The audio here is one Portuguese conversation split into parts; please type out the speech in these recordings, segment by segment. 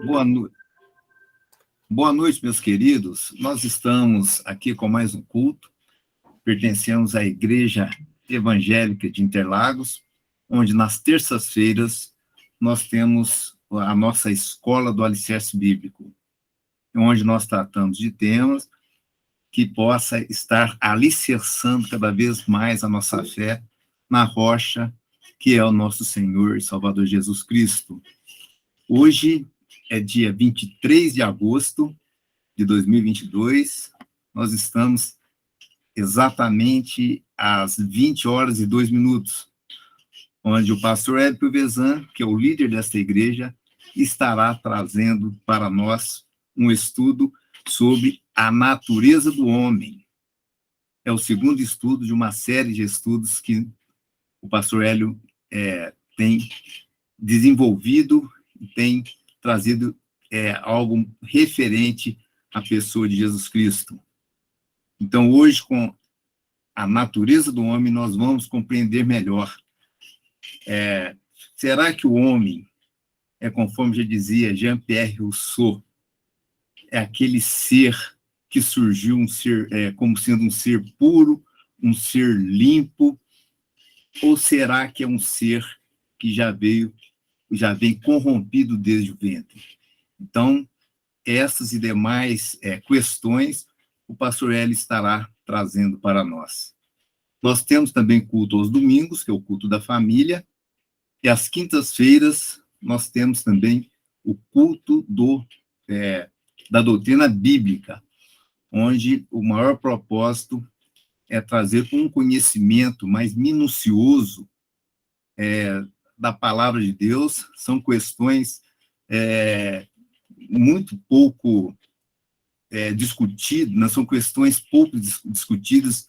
Boa, Boa noite, meus queridos. Nós estamos aqui com mais um culto. Pertencemos à Igreja Evangélica de Interlagos, onde nas terças-feiras nós temos a nossa Escola do Alicerce Bíblico, onde nós tratamos de temas que possa estar alicerçando cada vez mais a nossa fé na rocha, que é o nosso Senhor e Salvador Jesus Cristo. Hoje é dia 23 de agosto de 2022, nós estamos exatamente às 20 horas e 2 minutos, onde o pastor Hélio Vezan, que é o líder desta igreja, estará trazendo para nós um estudo sobre a natureza do homem. É o segundo estudo de uma série de estudos que o pastor Hélio tem desenvolvido e tem trazido algo referente à pessoa de Jesus Cristo. Então, hoje, com a natureza do homem, nós vamos compreender melhor. Será que o homem conforme já dizia Jean-Pierre Rousseau, é aquele ser que surgiu como sendo um ser puro, um ser limpo, ou será que é um ser que já vem corrompido desde o ventre? Então, essas e demais questões, o pastor Hélio estará trazendo para nós. Nós temos também culto aos domingos, que é o culto da família, e às quintas-feiras nós temos também o culto da doutrina bíblica, onde o maior propósito é trazer um conhecimento mais minucioso da palavra de Deus. São questões muito pouco discutidas, não são questões pouco discutidas,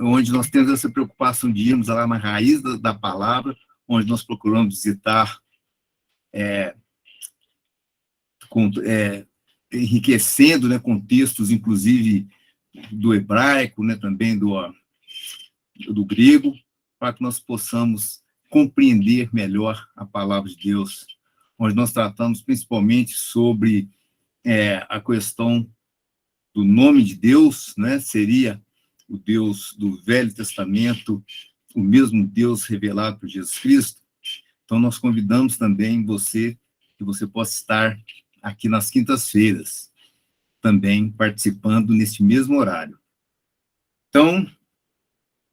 onde nós temos essa preocupação de irmos lá na raiz da palavra, onde nós procuramos visitar, enriquecendo, né, com textos, inclusive, do hebraico, né, também do grego, para que nós possamos compreender melhor a palavra de Deus, onde nós tratamos principalmente sobre a questão do nome de Deus, né, seria o Deus do Velho Testamento, o mesmo Deus revelado por Jesus Cristo. Então, nós convidamos também que você possa estar aqui nas quintas-feiras, também participando neste mesmo horário. Então,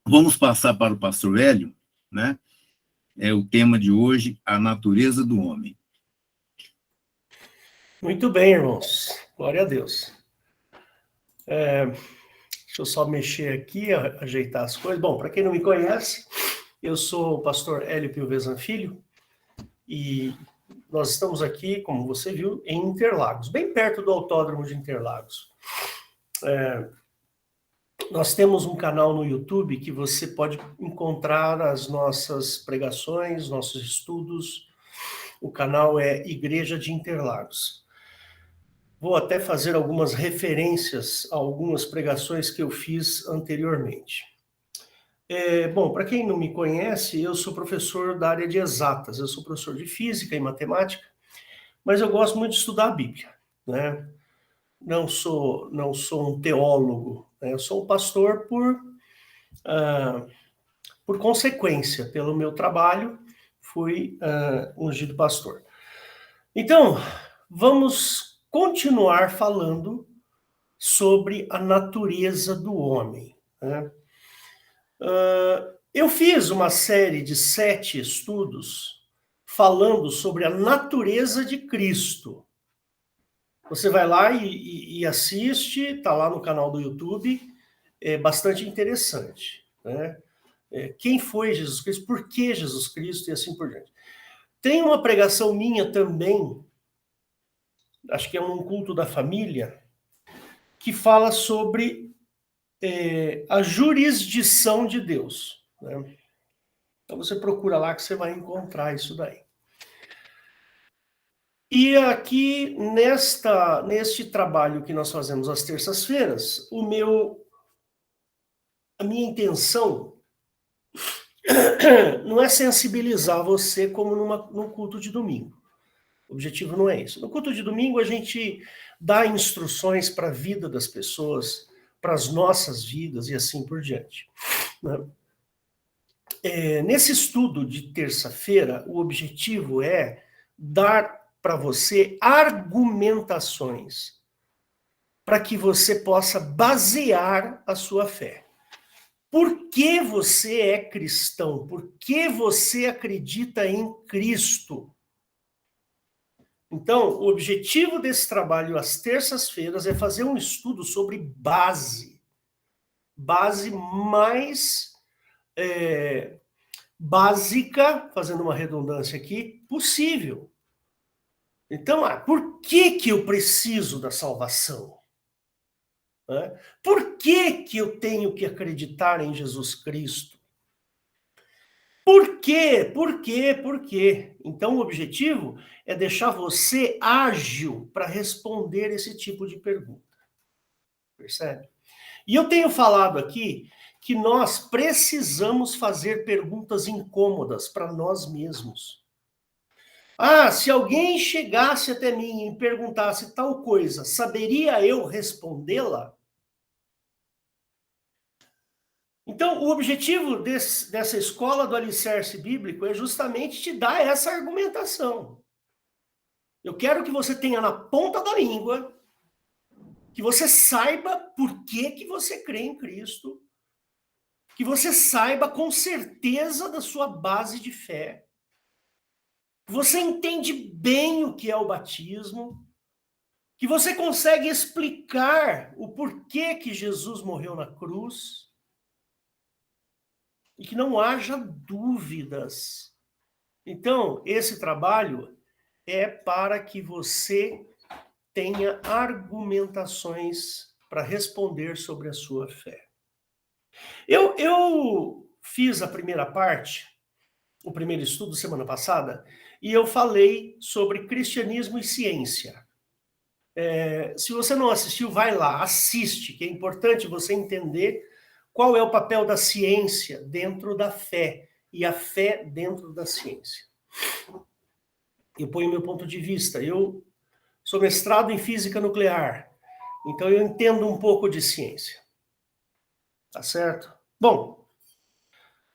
vamos passar para o pastor Hélio, né? O tema de hoje, a natureza do homem. Muito bem, irmãos. Glória a Deus. Deixa eu só mexer aqui, ajeitar as coisas. Bom, para quem não me conhece, eu sou o pastor Hélio Pilvezan Filho, e nós estamos aqui, como você viu, em Interlagos, bem perto do Autódromo de Interlagos. Nós temos um canal no YouTube que você pode encontrar as nossas pregações, nossos estudos. O canal é Igreja de Interlagos. Vou até fazer algumas referências a algumas pregações que eu fiz anteriormente. Bom, para quem não me conhece, eu sou professor da área de exatas. Eu sou professor de física e matemática, mas eu gosto muito de estudar a Bíblia, né? Não sou um teólogo, né? Eu sou um pastor por consequência. Pelo meu trabalho, fui ungido pastor. Então, vamos continuar falando sobre a natureza do homem, né? Eu fiz uma série de 7 estudos falando sobre a natureza de Cristo. Você vai lá e assiste, está lá no canal do YouTube, é bastante interessante, né? Quem foi Jesus Cristo, por que Jesus Cristo e assim por diante. Tem uma pregação minha também, acho que é um culto da família, que fala sobre a jurisdição de Deus, né? Então você procura lá que você vai encontrar isso daí. E aqui, neste trabalho que nós fazemos às terças-feiras, a minha intenção não é sensibilizar você como num culto de domingo. O objetivo não é isso. No culto de domingo, a gente dá instruções para a vida das pessoas, para as nossas vidas e assim por diante. Né? Nesse estudo de terça-feira, o objetivo é dar para você argumentações para que você possa basear a sua fé. Por que você é cristão? Por que você acredita em Cristo? Então, o objetivo desse trabalho às terças-feiras é fazer um estudo sobre base mais básica, fazendo uma redundância aqui, possível. Então, por que eu preciso da salvação? Por que eu tenho que acreditar em Jesus Cristo? Por quê? Por quê? Por quê? Então, o objetivo é deixar você ágil para responder esse tipo de pergunta. Percebe? E eu tenho falado aqui que nós precisamos fazer perguntas incômodas para nós mesmos. Se alguém chegasse até mim e me perguntasse tal coisa, saberia eu respondê-la? Então, o objetivo dessa escola do alicerce bíblico é justamente te dar essa argumentação. Eu quero que você tenha na ponta da língua, que você saiba por que você crê em Cristo, que você saiba com certeza da sua base de fé, que você entende bem o que é o batismo, que você consegue explicar o porquê que Jesus morreu na cruz, e que não haja dúvidas. Então, esse trabalho é para que você tenha argumentações para responder sobre a sua fé. Eu fiz a primeira parte, o primeiro estudo semana passada, e eu falei sobre cristianismo e ciência. Se você não assistiu, vai lá, assiste, que é importante você entender qual é o papel da ciência dentro da fé e a fé dentro da ciência. Eu ponho meu ponto de vista. Eu sou mestrado em física nuclear, então eu entendo um pouco de ciência. Tá certo? Bom,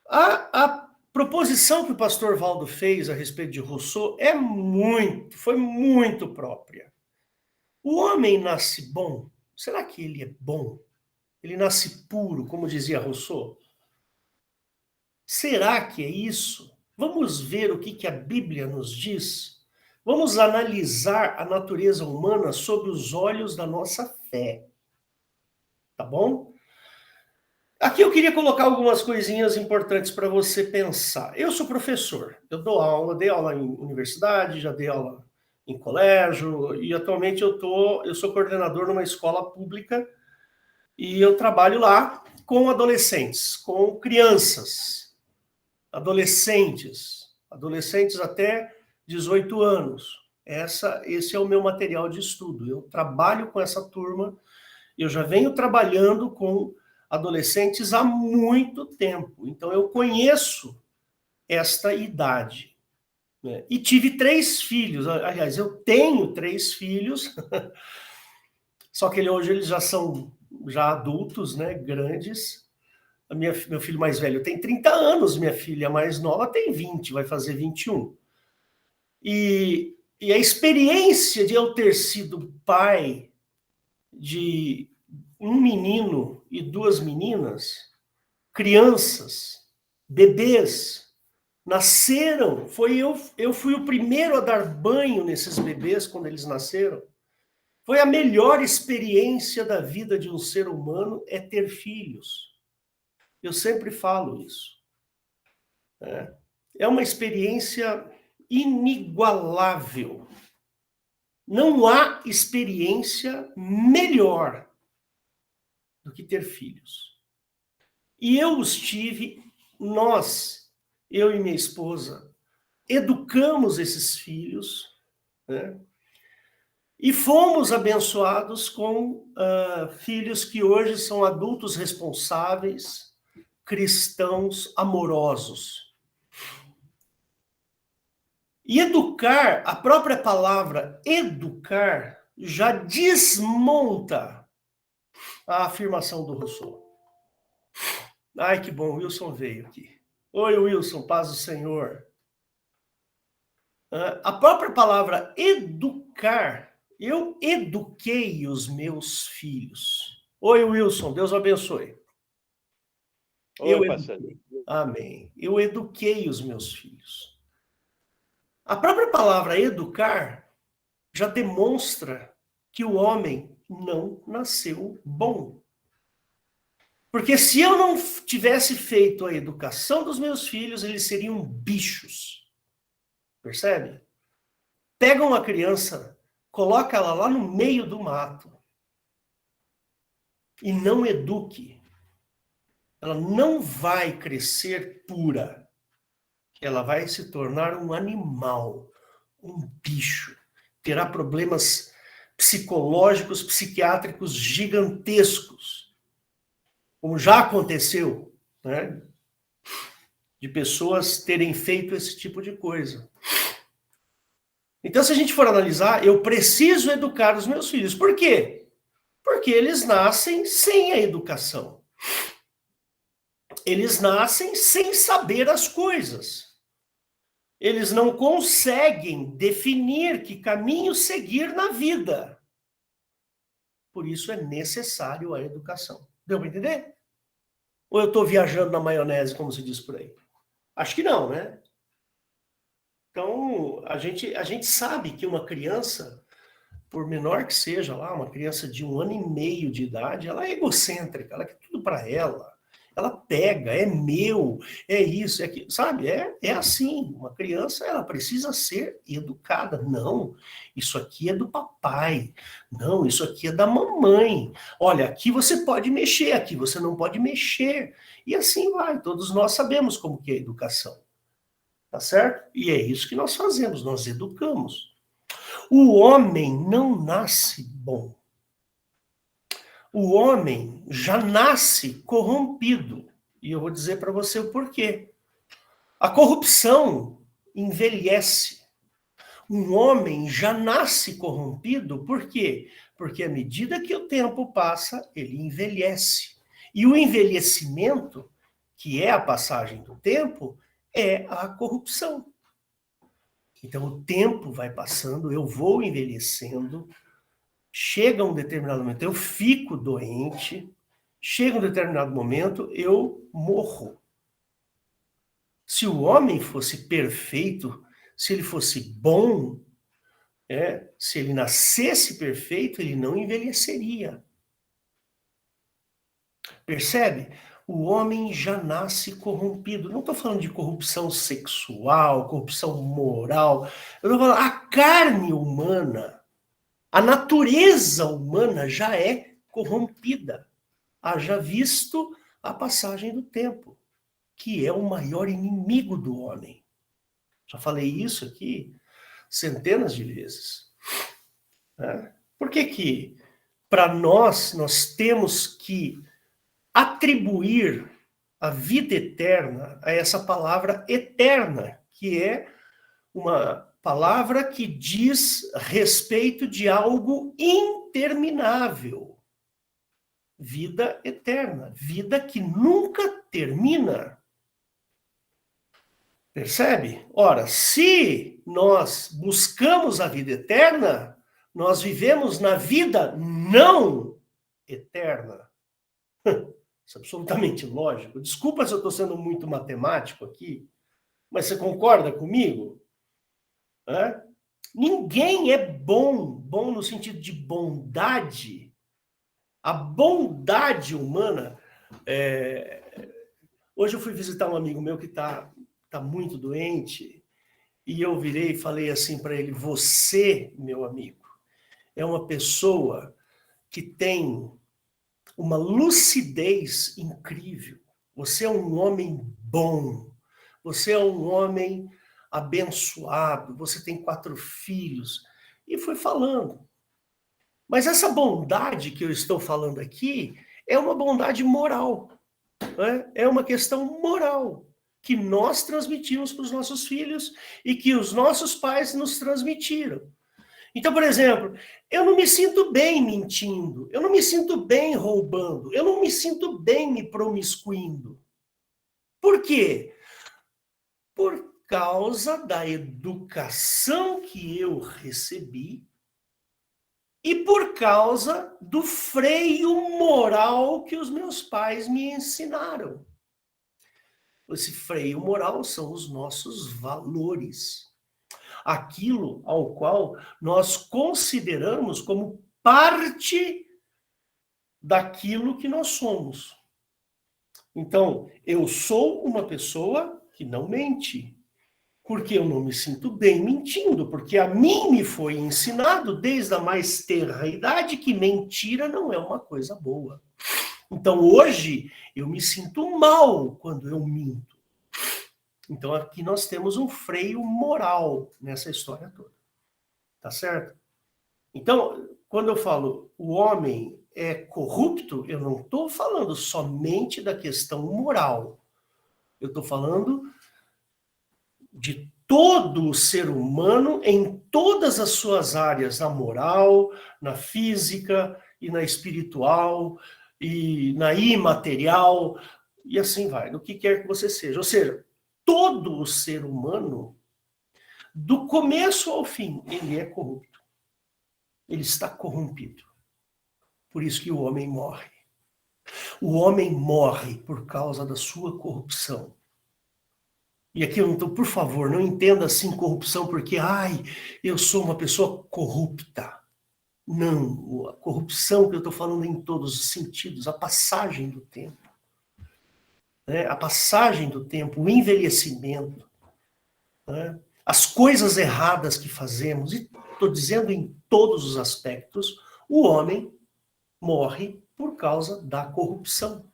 a proposição que o pastor Valdo fez a respeito de Rousseau foi muito própria. O homem nasce bom. Será que ele é bom? Ele nasce puro, como dizia Rousseau? Será que é isso? Vamos ver o que a Bíblia nos diz? Vamos analisar a natureza humana sob os olhos da nossa fé. Tá bom? Aqui eu queria colocar algumas coisinhas importantes para você pensar. Eu sou professor, eu dei aula em universidade, já dei aula em colégio, e atualmente eu sou coordenador numa escola pública, e eu trabalho lá com adolescentes, com crianças, adolescentes até 18 anos. Esse é o meu material de estudo. Eu trabalho com essa turma, eu já venho trabalhando com adolescentes há muito tempo. Então, eu conheço esta idade. Né? E tive 3 filhos. Aliás, eu tenho 3 filhos, só que hoje eles já são adultos, né, grandes. Meu filho mais velho tem 30 anos, minha filha mais nova tem 20, vai fazer 21. E a experiência de eu ter sido pai de um menino e 2 meninas, crianças, bebês, nasceram, eu fui o primeiro a dar banho nesses bebês quando eles nasceram. Foi a melhor experiência da vida de um ser humano é ter filhos. Eu sempre falo isso. É uma experiência inigualável. Não há experiência melhor do que ter filhos. E eu os tive, eu e minha esposa, educamos esses filhos, né? E fomos abençoados com filhos que hoje são adultos responsáveis, cristãos amorosos. E educar, a própria palavra educar, já desmonta a afirmação do Rousseau. Ai, que bom, o Wilson veio aqui. Oi, Wilson, paz do Senhor. A própria palavra educar, eu eduquei os meus filhos. Oi, Wilson, Deus o abençoe. Oi, pastor. Amém. Eu eduquei os meus filhos. A própria palavra educar já demonstra que o homem não nasceu bom. Porque se eu não tivesse feito a educação dos meus filhos, eles seriam bichos. Percebe? Pega uma criança, coloca ela lá no meio do mato e não eduque. Ela não vai crescer pura. Ela vai se tornar um animal, um bicho. Terá problemas psicológicos, psiquiátricos gigantescos. Como já aconteceu, né? De pessoas terem feito esse tipo de coisa. Então, se a gente for analisar, eu preciso educar os meus filhos. Por quê? Porque eles nascem sem a educação. Eles nascem sem saber as coisas. Eles não conseguem definir que caminho seguir na vida. Por isso é necessário a educação. Deu para entender? Ou eu estou viajando na maionese, como se diz por aí? Acho que não, né? Então, a gente sabe que uma criança, por menor que seja lá, uma criança de 1 ano e meio de idade, ela é egocêntrica, ela quer tudo para ela. Ela pega, é meu, é isso, é aquilo, sabe? É assim, uma criança, ela precisa ser educada. Não, isso aqui é do papai. Não, isso aqui é da mamãe. Olha, aqui você pode mexer, aqui você não pode mexer. E assim vai, todos nós sabemos como que é a educação. Tá certo? E é isso que nós fazemos, nós educamos. O homem não nasce bom. O homem já nasce corrompido. E eu vou dizer para você o porquê. A corrupção envelhece. Um homem já nasce corrompido, por quê? Porque à medida que o tempo passa, ele envelhece. E o envelhecimento, que é a passagem do tempo, é a corrupção. Então o tempo vai passando, eu vou envelhecendo, chega um determinado momento, eu fico doente, chega um determinado momento, eu morro. Se o homem fosse perfeito, se ele fosse bom, se ele nascesse perfeito, ele não envelheceria. Percebe? O homem já nasce corrompido. Não estou falando de corrupção sexual, corrupção moral. Eu estou falando, a carne humana, a natureza humana já é corrompida. Haja visto a passagem do tempo, que é o maior inimigo do homem. Já falei isso aqui centenas de vezes. Por que para nós temos que atribuir a vida eterna a essa palavra eterna, que é uma palavra que diz respeito de algo interminável. Vida eterna, vida que nunca termina. Percebe? Ora, se nós buscamos a vida eterna, nós vivemos na vida não eterna. Isso é absolutamente lógico. Desculpa se eu estou sendo muito matemático aqui, mas você concorda comigo? Ninguém é bom no sentido de bondade. A bondade humana... Hoje eu fui visitar um amigo meu que está muito doente, e eu virei e falei assim para ele, você, meu amigo, é uma pessoa que tem uma lucidez incrível. Você é um homem bom, você é um homem abençoado, você tem 4 filhos. E foi falando. Mas essa bondade que eu estou falando aqui é uma bondade moral. É uma questão moral. que nós transmitimos para os nossos filhos e que os nossos pais nos transmitiram. Então, por exemplo, eu não me sinto bem mentindo, eu não me sinto bem roubando, eu não me sinto bem me promiscuindo. Por quê? Por causa da educação que eu recebi e por causa do freio moral que os meus pais me ensinaram. Esse freio moral são os nossos valores. Aquilo ao qual nós consideramos como parte daquilo que nós somos. Então, eu sou uma pessoa que não mente, porque eu não me sinto bem mentindo, porque a mim me foi ensinado desde a mais tenra idade que mentira não é uma coisa boa. Então, hoje, eu me sinto mal quando eu minto. Então, aqui nós temos um freio moral nessa história toda. Tá certo? Então, quando eu falo o homem é corrupto, eu não estou falando somente da questão moral. Eu estou falando de todo o ser humano em todas as suas áreas, na moral, na física e na espiritual e na imaterial e assim vai, no que quer que você seja. Ou seja, todo o ser humano, do começo ao fim, ele é corrupto. Ele está corrompido. Por isso que o homem morre. O homem morre por causa da sua corrupção. E aqui eu não estou, por favor, não entenda assim corrupção porque, eu sou uma pessoa corrupta. Não, a corrupção que eu estou falando em todos os sentidos, a passagem do tempo. Né? A passagem do tempo, o envelhecimento, né? As coisas erradas que fazemos, e estou dizendo em todos os aspectos, o homem morre por causa da corrupção.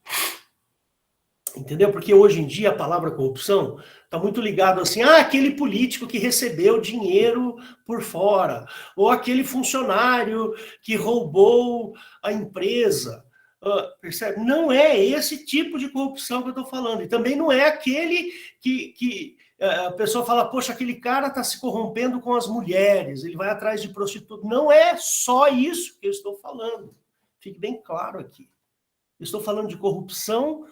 Entendeu? Porque hoje em dia a palavra corrupção está muito ligado assim, aquele político que recebeu dinheiro por fora, ou aquele funcionário que roubou a empresa. Percebe? Não é esse tipo de corrupção que eu estou falando. E também não é aquele que a pessoa fala, poxa, aquele cara está se corrompendo com as mulheres, ele vai atrás de prostituta. Não é só isso que eu estou falando. Fique bem claro aqui. Eu estou falando de corrupção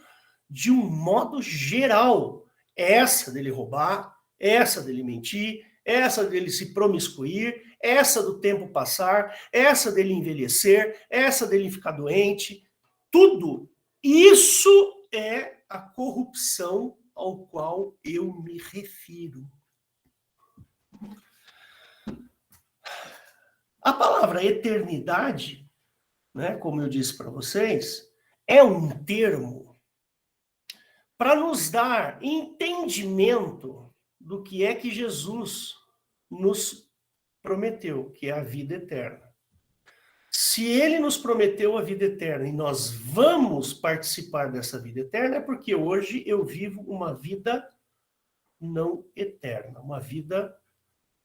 de um modo geral. Essa dele roubar, essa dele mentir, essa dele se promiscuir, essa do tempo passar, essa dele envelhecer, essa dele ficar doente. Tudo isso é a corrupção ao qual eu me refiro. A palavra eternidade, né, como eu disse para vocês, é um termo para nos dar entendimento do que é que Jesus nos prometeu, que é a vida eterna. Se ele nos prometeu a vida eterna e nós vamos participar dessa vida eterna, é porque hoje eu vivo uma vida não eterna, uma vida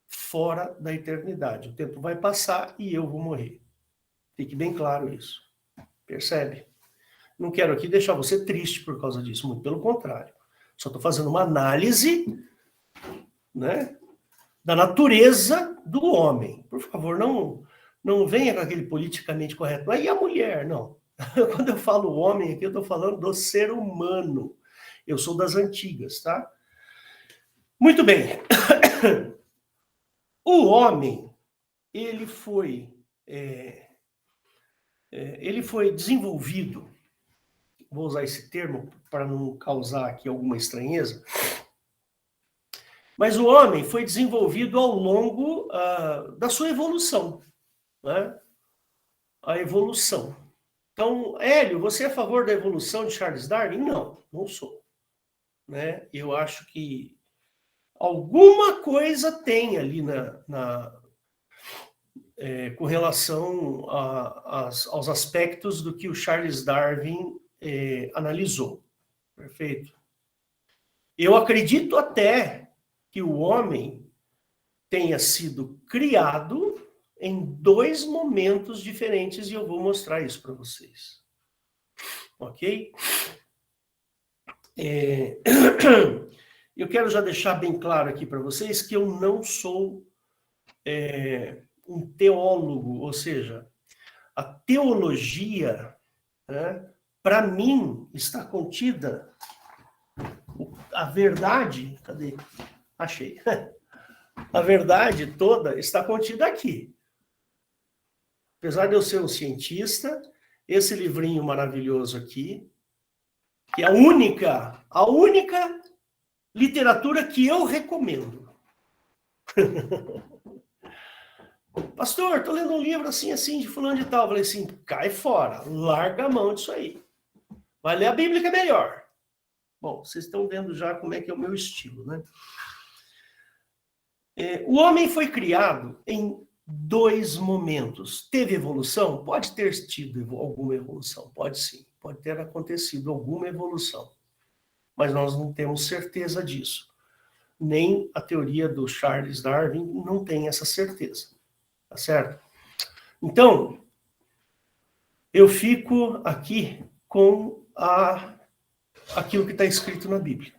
fora da eternidade. O tempo vai passar e eu vou morrer. Fique bem claro isso. Percebe? Não quero aqui deixar você triste por causa disso, muito pelo contrário. Só estou fazendo uma análise, né, da natureza do homem. Por favor, não venha com aquele politicamente correto. Aí a mulher, não. Quando eu falo homem aqui, eu estou falando do ser humano. Eu sou das antigas, tá? Muito bem. O homem, ele foi desenvolvido, vou usar esse termo para não causar aqui alguma estranheza, mas o homem foi desenvolvido ao longo da sua evolução, né? A evolução. Então, Hélio, você é a favor da evolução de Charles Darwin? Não sou. Né? Eu acho que alguma coisa tem ali com relação aos aspectos do que o Charles Darwin analisou. Perfeito? Eu acredito até que o homem tenha sido criado em dois momentos diferentes e eu vou mostrar isso para vocês. Ok? Eu quero já deixar bem claro aqui para vocês que eu não sou um teólogo, ou seja, a teologia, né, para mim, está contida, a verdade, cadê? Achei. A verdade toda está contida aqui. Apesar de eu ser um cientista, esse livrinho maravilhoso aqui, que é a única literatura que eu recomendo. Pastor, estou lendo um livro assim, de fulano de tal. Eu falei assim, cai fora, larga a mão disso aí. Vai ler a Bíblia que é melhor. Bom, vocês estão vendo já como é que é o meu estilo, né? O homem foi criado em 2 momentos. Teve evolução? Pode ter tido alguma evolução, pode sim. Pode ter acontecido alguma evolução. Mas nós não temos certeza disso. Nem a teoria do Charles Darwin não tem essa certeza. Tá certo? Então, eu fico aqui com aquilo que está escrito na Bíblia.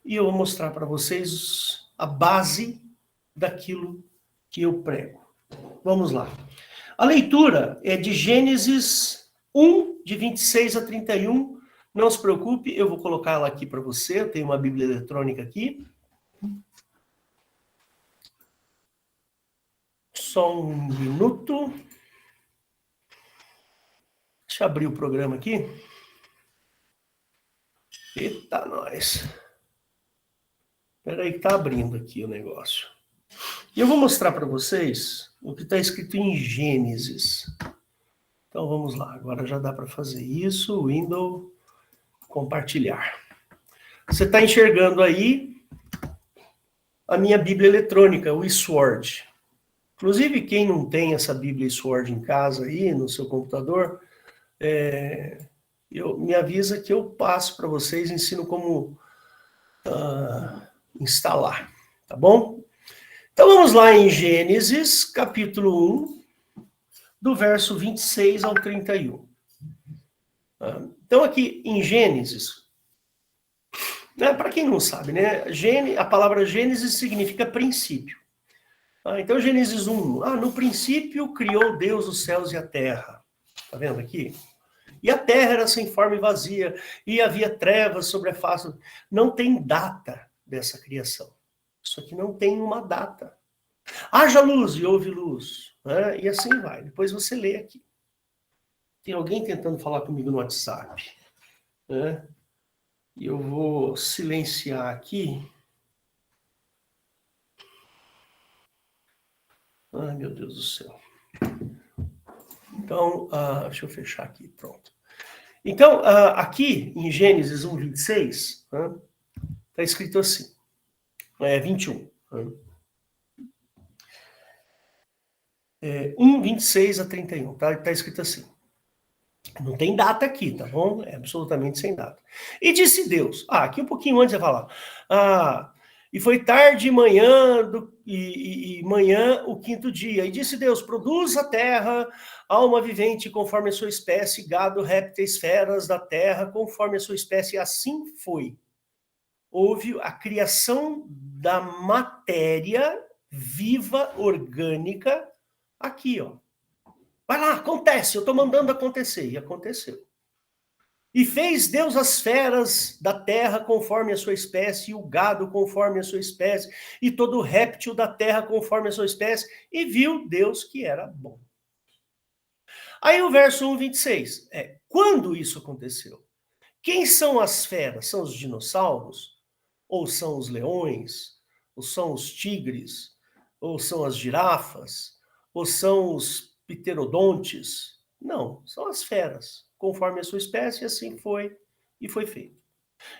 E eu vou mostrar para vocês a base daquilo que eu prego. Vamos lá. A leitura é de Gênesis 1, de 26 a 31. Não se preocupe, eu vou colocar ela aqui para você. Eu tenho uma Bíblia eletrônica aqui. Só um minuto. Deixa eu abrir o programa aqui. Eita, nós. Espera aí que está abrindo aqui o negócio. E eu vou mostrar para vocês o que está escrito em Gênesis. Então vamos lá, agora já dá para fazer isso, Windows, compartilhar. Você está enxergando aí a minha Bíblia eletrônica, o eSword. Inclusive, quem não tem essa Bíblia eSword em casa aí, no seu computador, me avisa que eu passo para vocês, ensino como instalar, tá bom? Então vamos lá em Gênesis, capítulo 1, do verso 26 ao 31. Então aqui em Gênesis, né, para quem não sabe, né, a palavra Gênesis significa princípio. Então Gênesis 1, no princípio criou Deus os céus e a terra. Tá vendo aqui? E a terra era sem forma e vazia, e havia trevas sobre a face. Não tem data dessa criação. Isso aqui não tem uma data. Haja luz e houve luz. Né? E assim vai. Depois você lê aqui. Tem alguém tentando falar comigo no WhatsApp. Né? E eu vou silenciar aqui. Ai, meu Deus do céu. Então, deixa eu fechar aqui. Pronto. Então, aqui em Gênesis 1, 26, está escrito assim. 21. 1, 26 a 31. Tá escrito assim. Não tem data aqui, tá bom? É absolutamente sem data. E disse Deus. Aqui um pouquinho antes vai falar. E foi tarde e manhã, manhã o 5º dia. E disse Deus, produz a terra, alma vivente conforme a sua espécie, gado, répteis, feras da terra, conforme a sua espécie. E assim foi. Houve a criação da matéria viva, orgânica, aqui, ó. Vai lá, acontece, eu estou mandando acontecer. E aconteceu. E fez Deus as feras da terra conforme a sua espécie, e o gado conforme a sua espécie, e todo réptil da terra conforme a sua espécie, e viu Deus que era bom. Aí o verso 1, 26. Quando isso aconteceu? Quem são as feras? São os dinossauros? Ou são os leões? Ou são os tigres? Ou são as girafas? Ou são os pterodontes? Não, são as feras. Conforme a sua espécie, assim foi, e foi feito.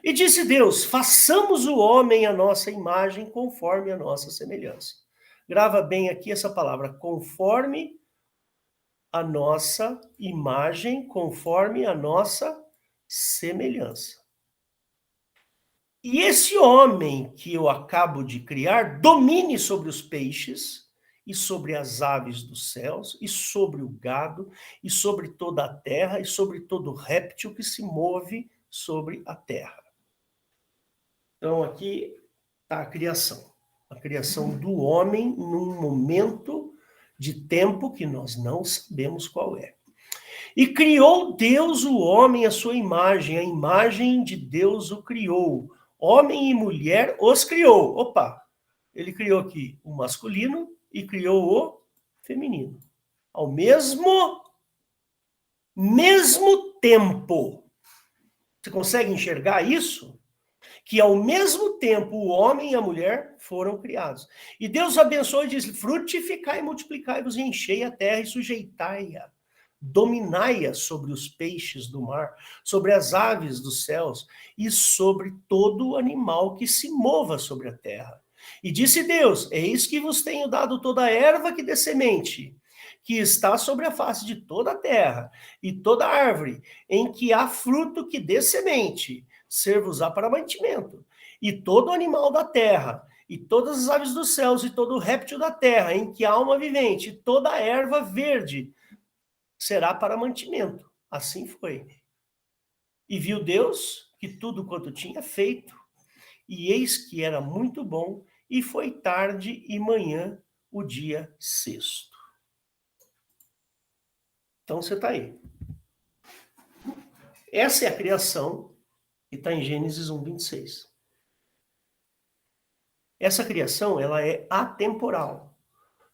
E disse Deus, façamos o homem à nossa imagem, conforme a nossa semelhança. Grava bem aqui essa palavra, conforme a nossa imagem, conforme a nossa semelhança. E esse homem que eu acabo de criar, domine sobre os peixes, e sobre as aves dos céus, e sobre o gado, e sobre toda a terra, e sobre todo réptil que se move sobre a terra. Então, aqui está a criação. A criação do homem num momento de tempo que nós não sabemos qual é. E criou Deus o homem à sua imagem, a imagem de Deus o criou. Homem e mulher os criou. Opa! Ele criou aqui o masculino e criou o feminino. Ao mesmo tempo. Você consegue enxergar isso? Que ao mesmo tempo o homem e a mulher foram criados. E Deus abençoou e disse: frutificai e multiplicai-vos e enchei a terra e sujeitai-a. Dominai-a sobre os peixes do mar, sobre as aves dos céus e sobre todo animal que se mova sobre a terra. E disse Deus: eis que vos tenho dado toda a erva que dê semente, que está sobre a face de toda a terra, e toda árvore em que há fruto que dê semente, ser-vos-á para mantimento. E todo animal da terra, e todas as aves dos céus, e todo réptil da terra, em que há alma vivente, e toda a erva verde, será para mantimento. Assim foi. E viu Deus que tudo quanto tinha feito, e eis que era muito bom, e foi tarde e manhã o dia sexto. Então você está aí. Essa é a criação que está em Gênesis 1:26. Essa criação, ela é atemporal.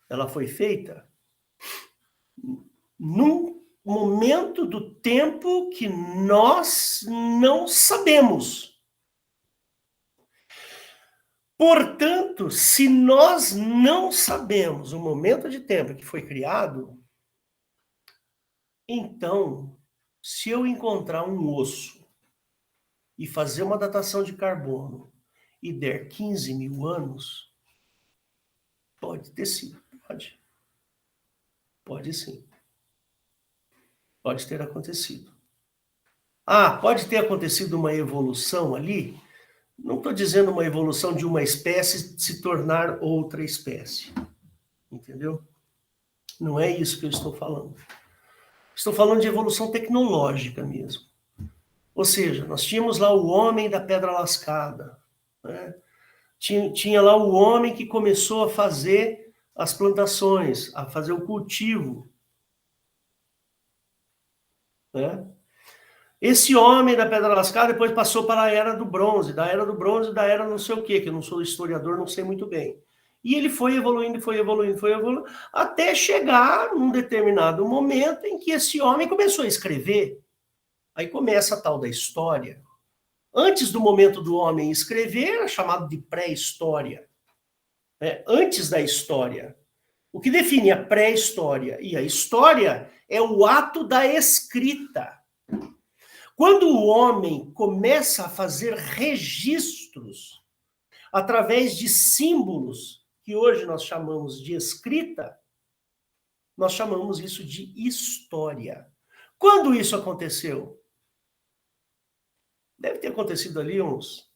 Ela foi feita num momento do tempo que nós não sabemos. Portanto, se nós não sabemos o momento de tempo que foi criado, então, se eu encontrar um osso e fazer uma datação de carbono e der 15 mil anos, pode ter sido, pode. Pode sim. Pode ter acontecido. Ah, pode ter acontecido uma evolução ali? Não estou dizendo uma evolução de uma espécie se tornar outra espécie. Entendeu? Não é isso que eu estou falando. Estou falando de evolução tecnológica mesmo. Ou seja, nós tínhamos lá o homem da pedra lascada, né? Tinha lá o homem que começou a fazer as plantações, a fazer o cultivo, né? Esse homem da pedra lascada depois passou para a era do bronze, da era não sei o quê, que eu não sou historiador, não sei muito bem. E ele foi evoluindo, até chegar num determinado momento em que esse homem começou a escrever. Aí começa a tal da história. Antes do momento do homem escrever, era chamado de pré-história. Antes da história. O que define a pré-história e a história é o ato da escrita. Quando o homem começa a fazer registros através de símbolos, que hoje nós chamamos de escrita, nós chamamos isso de história. Quando isso aconteceu? Deve ter acontecido ali uns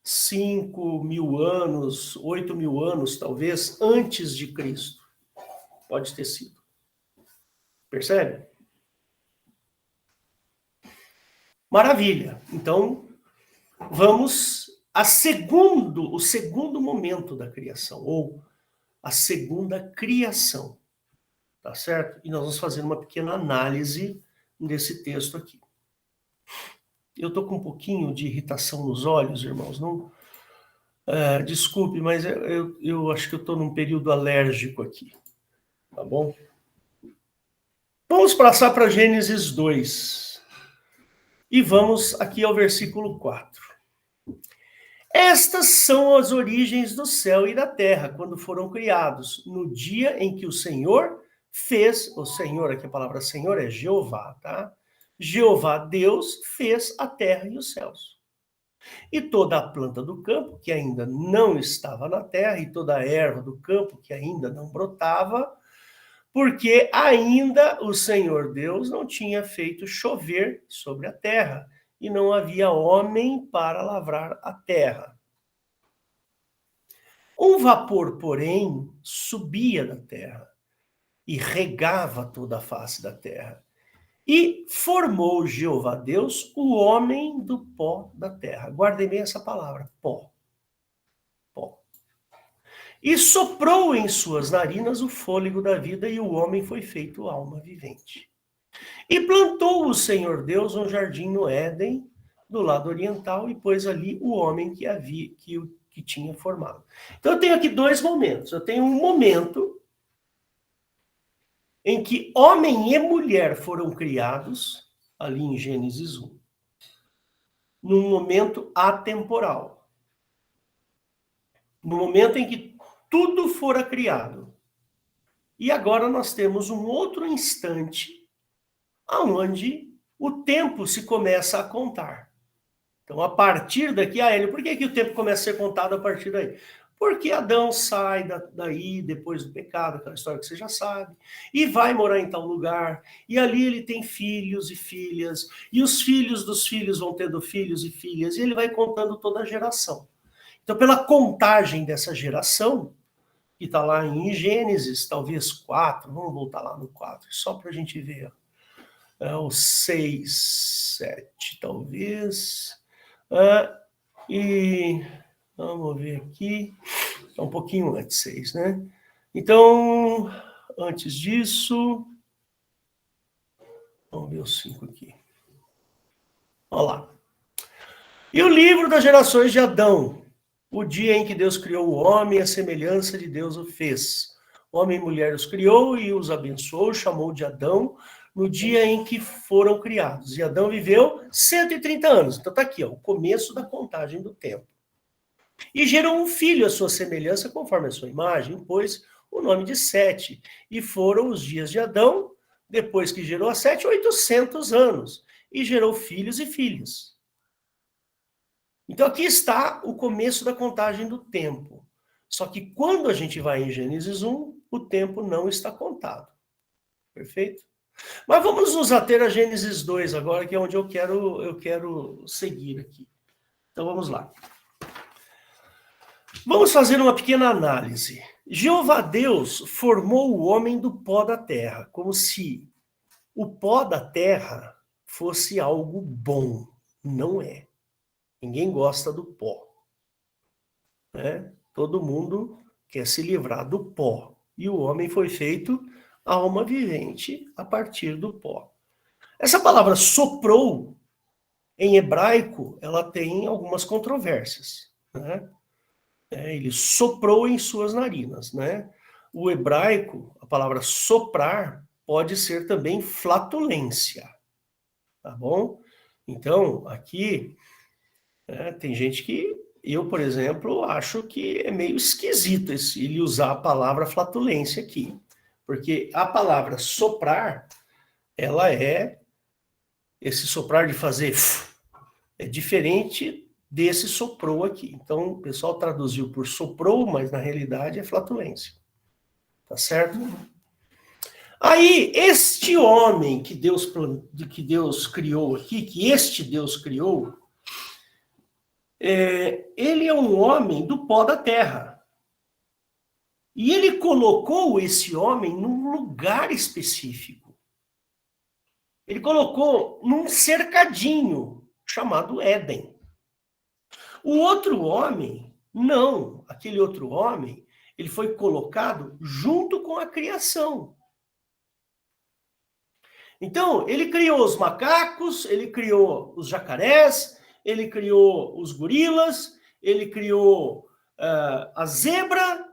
5 mil anos, 8 mil anos, talvez, antes de Cristo. Pode ter sido. Percebe? Maravilha. Então, vamos o segundo momento da criação, ou a segunda criação. Tá certo? E nós vamos fazer uma pequena análise desse texto aqui. Eu estou com um pouquinho de irritação nos olhos, irmãos. Não, desculpe, mas eu acho que eu estou num período alérgico aqui. Tá bom? Vamos passar para Gênesis 2. E vamos aqui ao versículo 4. Estas são as origens do céu e da terra, quando foram criados, no dia em que o Senhor fez, o Senhor, aqui a palavra Senhor é Jeová, tá? Jeová Deus fez a terra e os céus. E toda a planta do campo, que ainda não estava na terra, e toda a erva do campo, que ainda não brotava, porque ainda o Senhor Deus não tinha feito chover sobre a terra, e não havia homem para lavrar a terra. Um vapor, porém, subia da terra, e regava toda a face da terra. E formou Jeová Deus o homem do pó da terra. Guardem bem essa palavra, pó. Pó. E soprou em suas narinas o fôlego da vida, e o homem foi feito alma vivente. E plantou o Senhor Deus um jardim no Éden, do lado oriental, e pôs ali o homem que tinha formado. Então eu tenho aqui dois momentos. Eu tenho um momento em que homem e mulher foram criados, ali em Gênesis 1, num momento atemporal. No momento em que tudo fora criado. E agora nós temos um outro instante onde o tempo se começa a contar. Então, a partir daqui, Hélio, por que o tempo começa a ser contado a partir daí? Porque Adão sai daí, depois do pecado, aquela história que você já sabe, e vai morar em tal lugar, e ali ele tem filhos e filhas, e os filhos dos filhos vão tendo filhos e filhas, e ele vai contando toda a geração. Então, pela contagem dessa geração, que está lá em Gênesis, talvez 4, vamos voltar lá no 4, só para a gente ver. O 6, 7, talvez. E vamos ver aqui. É um pouquinho antes, 6, né? Então, antes disso, vamos ver o 5 aqui. Olha lá. E o livro das gerações de Adão, o dia em que Deus criou o homem, a semelhança de Deus o fez. Homem e mulher os criou e os abençoou, chamou de Adão, no dia em que foram criados. E Adão viveu 130 anos. Então está aqui, ó, o começo da contagem do tempo. E gerou um filho à sua semelhança, conforme a sua imagem, pôs o nome de Sete. E foram os dias de Adão, depois que gerou a Sete, 800 anos. E gerou filhos e filhas. Então aqui está o começo da contagem do tempo. Só que quando a gente vai em Gênesis 1, o tempo não está contado. Perfeito? Mas vamos nos ater a Gênesis 2 agora, que é onde eu quero seguir aqui. Então vamos lá. Vamos fazer uma pequena análise. Jeová Deus formou o homem do pó da terra, como se o pó da terra fosse algo bom. Não é. Ninguém gosta do pó. Né? Todo mundo quer se livrar do pó. E o homem foi feito alma vivente a partir do pó. Essa palavra soprou, em hebraico, ela tem algumas controvérsias. Né? Ele soprou em suas narinas. Né? O hebraico, a palavra soprar, pode ser também flatulência. Tá bom? Então, aqui, tem gente que, eu, por exemplo, acho que é meio esquisito ele usar a palavra flatulência aqui. Porque a palavra soprar, ela esse soprar de fazer, é diferente desse soprou aqui. Então, o pessoal traduziu por soprou, mas na realidade é flatulência. Tá certo? Aí, este homem que Deus criou aqui, que este Deus criou, ele é um homem do pó da terra. E ele colocou esse homem num lugar específico. Ele colocou num cercadinho chamado Éden. O outro homem, não. Aquele outro homem, ele foi colocado junto com a criação. Então, ele criou os macacos, ele criou os jacarés, ele criou os gorilas, ele criou a zebra,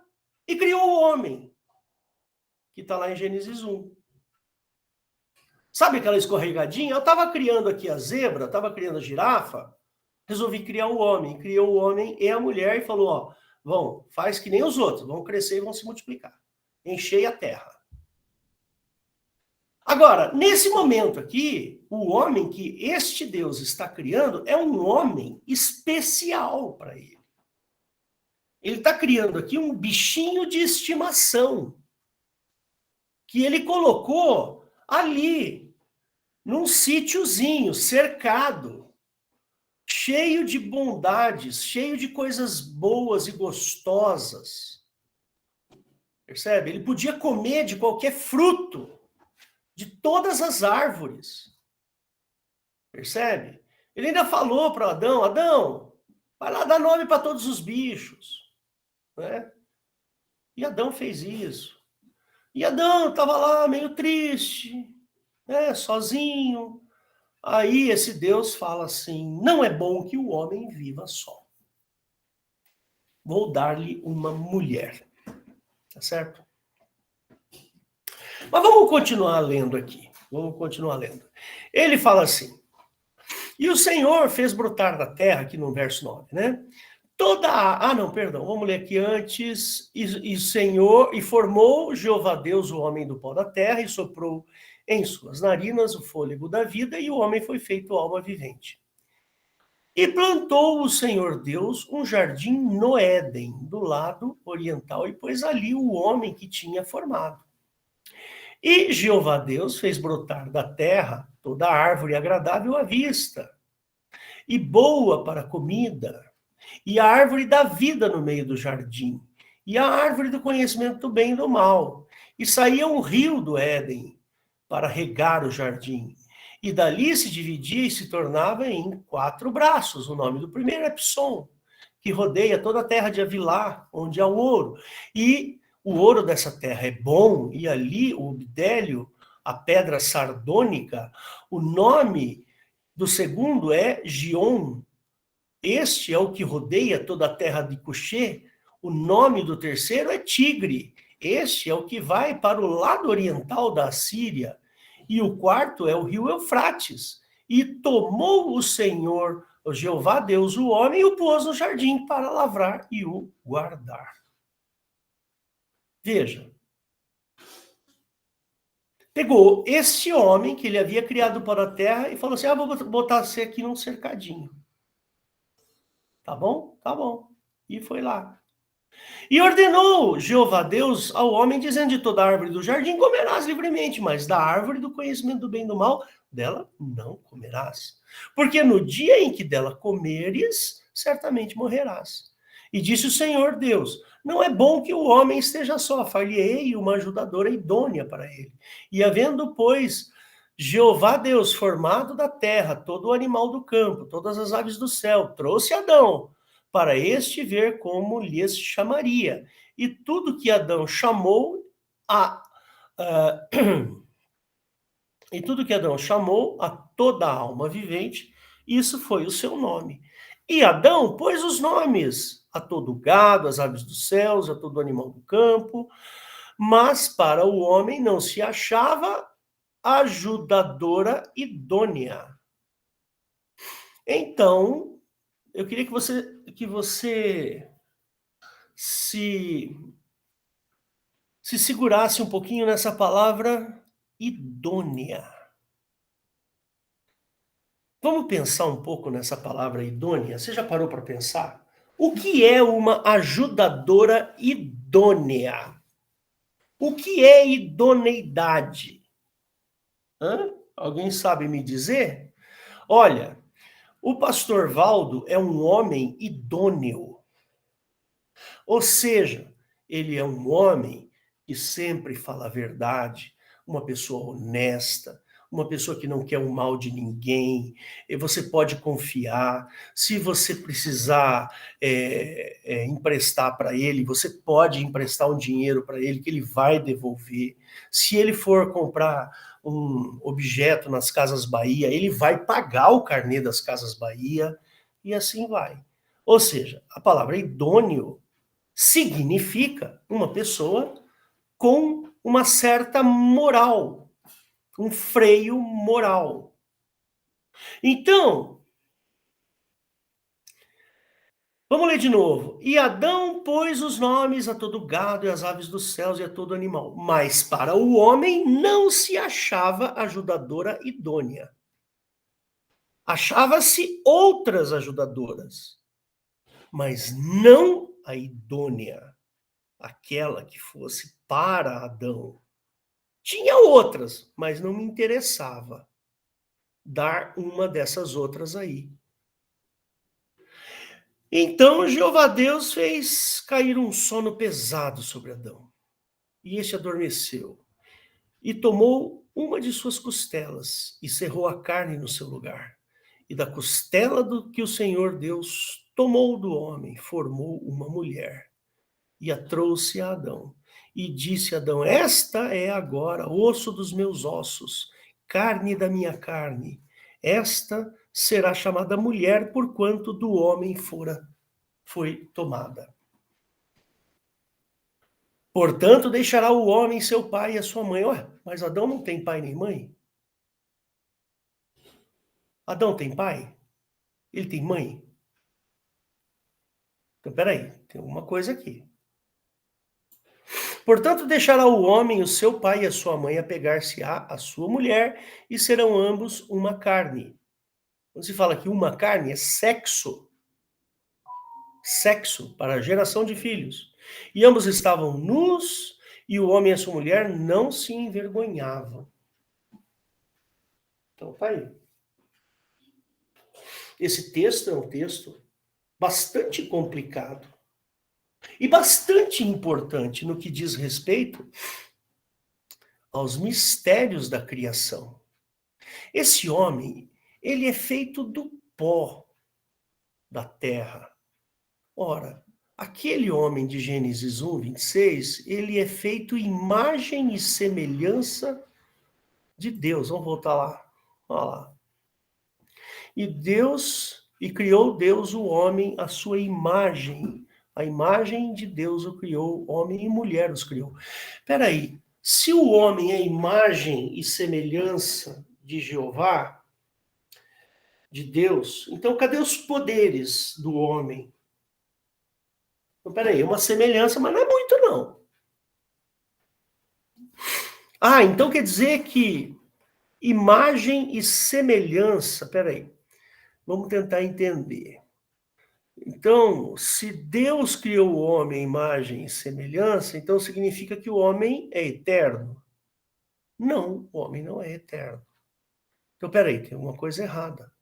e criou o homem, que está lá em Gênesis 1. Sabe aquela escorregadinha? Eu estava criando aqui a zebra, estava criando a girafa, resolvi criar o homem. Criou o homem e a mulher e falou, faz que nem os outros, vão crescer e vão se multiplicar. Enchei a terra. Agora, nesse momento aqui, o homem que este Deus está criando é um homem especial para ele. Ele está criando aqui um bichinho de estimação que ele colocou ali, num sítiozinho, cercado, cheio de bondades, cheio de coisas boas e gostosas. Percebe? Ele podia comer de qualquer fruto de todas as árvores. Percebe? Ele ainda falou para Adão, Adão, vai lá dar nome para todos os bichos. Né? E Adão fez isso. E Adão estava lá meio triste, né, sozinho. Aí esse Deus fala assim, não é bom que o homem viva só. Vou dar-lhe uma mulher. Tá certo? Mas vamos continuar lendo aqui. Vamos continuar lendo. Ele fala assim, e o Senhor fez brotar da terra, aqui no verso 9, né? Vamos ler aqui antes. E formou Jeová Deus o homem do pó da terra e soprou em suas narinas o fôlego da vida e o homem foi feito alma vivente. E plantou o Senhor Deus um jardim no Éden, do lado oriental, e pôs ali o homem que tinha formado. E Jeová Deus fez brotar da terra toda árvore agradável à vista e boa para a comida, e a árvore da vida no meio do jardim, e a árvore do conhecimento do bem e do mal. E saía um rio do Éden para regar o jardim. E dali se dividia e se tornava em 4 braços. O nome do primeiro é Pison, que rodeia toda a terra de Avilá, onde há o ouro. E o ouro dessa terra é bom, e ali o bdélio, a pedra sardônica, o nome do segundo é Gion. Este é o que rodeia toda a terra de Cuxê. O nome do terceiro é Tigre. Este é o que vai para o lado oriental da Assíria. E o quarto é o rio Eufrates. E tomou o Senhor, o Jeová Deus, o homem, e o pôs no jardim para lavrar e o guardar. Veja. Pegou este homem que ele havia criado para a terra e falou assim, vou botar você aqui num cercadinho. Tá bom? Tá bom. E foi lá. E ordenou Jeová Deus ao homem, dizendo, de toda árvore do jardim comerás livremente, mas da árvore do conhecimento do bem e do mal, dela não comerás. Porque no dia em que dela comeres, certamente morrerás. E disse o Senhor Deus, não é bom que o homem esteja só, far-lhe-ei uma ajudadora idônea para ele. E havendo, pois, Jeová Deus formado da terra, todo o animal do campo, todas as aves do céu, trouxe Adão, para este ver como lhes chamaria. E tudo que Adão chamou e tudo que Adão chamou a toda alma vivente, isso foi o seu nome. E Adão pôs os nomes a todo gado, às aves dos céus, a todo animal do campo, mas para o homem não se achava ajudadora idônea. Então, eu queria que você se segurasse um pouquinho nessa palavra idônea. Vamos pensar um pouco nessa palavra idônea? Você já parou para pensar? O que é uma ajudadora idônea? O que é idoneidade? Alguém sabe me dizer? Olha, o pastor Valdo é um homem idôneo. Ou seja, ele é um homem que sempre fala a verdade, uma pessoa honesta, uma pessoa que não quer o mal de ninguém, e você pode confiar. Se você precisar emprestar para ele, você pode emprestar um dinheiro para ele que ele vai devolver. Se ele for comprar um objeto nas Casas Bahia, ele vai pagar o carnê das Casas Bahia, e assim vai. Ou seja, a palavra idôneo significa uma pessoa com uma certa moral, um freio moral. Então, vamos ler de novo. E Adão pôs os nomes a todo gado e às aves dos céus e a todo animal. Mas para o homem não se achava ajudadora idônea. Achava-se outras ajudadoras, mas não a idônea, aquela que fosse para Adão. Tinha outras, mas não me interessava dar uma dessas outras aí. Então Jeová Deus fez cair um sono pesado sobre Adão, e este adormeceu. e tomou uma de suas costelas e cerrou a carne no seu lugar. E da costela do que o Senhor Deus tomou do homem, formou uma mulher e a trouxe a Adão. E disse a Adão: esta é agora osso dos meus ossos, carne da minha carne. Esta será chamada mulher, porquanto do homem foi tomada. Portanto, deixará o homem seu pai e a sua mãe. Ué, mas Adão não tem pai nem mãe? Adão tem pai? Ele tem mãe? Então, peraí, tem uma coisa aqui. Portanto, deixará o homem o seu pai e a sua mãe, apegar-se-á à sua mulher, e serão ambos uma carne. Quando se fala que uma carne é sexo. Sexo para a geração de filhos. E ambos estavam nus, e o homem e a sua mulher não se envergonhavam. Então, tá aí. Esse texto é um texto bastante complicado e bastante importante no que diz respeito aos mistérios da criação. Esse homem, ele é feito do pó da terra. Ora, aquele homem de Gênesis 1, 26, ele é feito imagem e semelhança de Deus. Vamos voltar lá. Olha lá. E criou Deus o homem à sua imagem. A imagem de Deus o criou, homem e mulher os criou. Espera aí, se o homem é imagem e semelhança de Jeová, de Deus, então cadê os poderes do homem? Então, espera aí, uma semelhança, mas não é muito, não. Ah, então quer dizer que imagem e semelhança, espera aí. Vamos tentar entender. Então, se Deus criou o homem à imagem e semelhança, então significa que o homem é eterno? Não, o homem não é eterno. Então, peraí, tem uma coisa errada.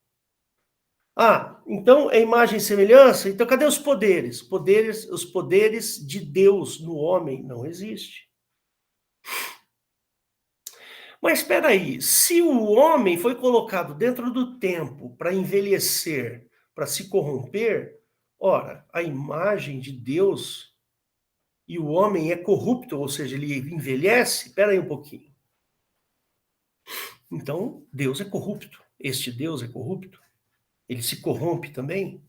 Ah, então é imagem e semelhança? Então cadê os poderes? Os poderes de Deus no homem não existem. Mas espera aí, se o homem foi colocado dentro do tempo para envelhecer, para se corromper, ora, a imagem de Deus e o homem é corrupto, ou seja, ele envelhece, espera aí um pouquinho. Então, Deus é corrupto. Este Deus é corrupto. Ele se corrompe também.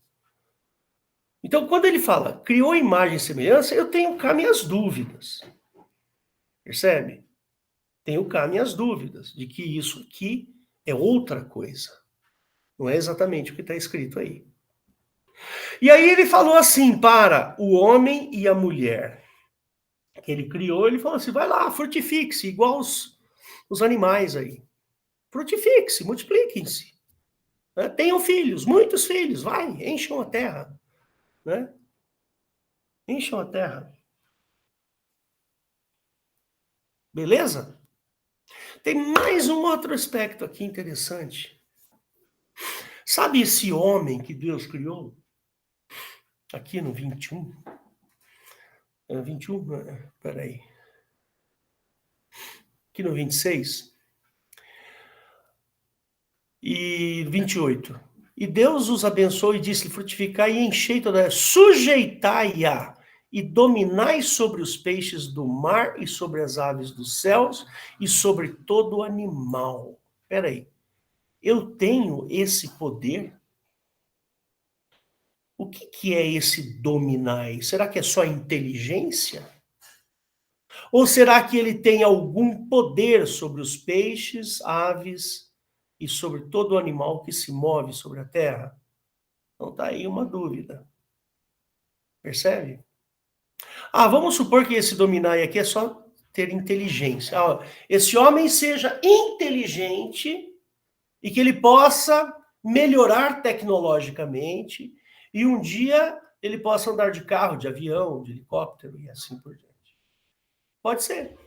Então, quando ele fala, criou imagem e semelhança, eu tenho cá minhas dúvidas. Percebe? Tenho cá minhas dúvidas de que isso aqui é outra coisa. Não é exatamente o que está escrito aí. E aí ele falou assim para o homem e a mulher que ele criou, ele falou assim, vai lá, frutifique-se, igual os animais aí. Frutifique-se, multipliquem-se. Né? Tenham filhos, muitos filhos, vai, encham a terra. Né? Encham a terra. Beleza? Tem mais um outro aspecto aqui interessante. Sabe esse homem que Deus criou? Aqui no 21. 21? Peraí. Aqui no 26. E 28. E Deus os abençoou e disse, frutificai e enchei toda a terra, sujeitai-a e dominai sobre os peixes do mar e sobre as aves dos céus e sobre todo animal. Espera aí. Eu tenho esse poder? O que é esse dominai? Será que é só inteligência? Ou será que ele tem algum poder sobre os peixes, aves e sobre todo animal que se move sobre a terra? Então tá aí uma dúvida. Percebe? Ah, vamos supor que esse dominai aqui é só ter inteligência. Ah, esse homem seja inteligente e que ele possa melhorar tecnologicamente e um dia ele possa andar de carro, de avião, de helicóptero e assim por diante. Pode ser.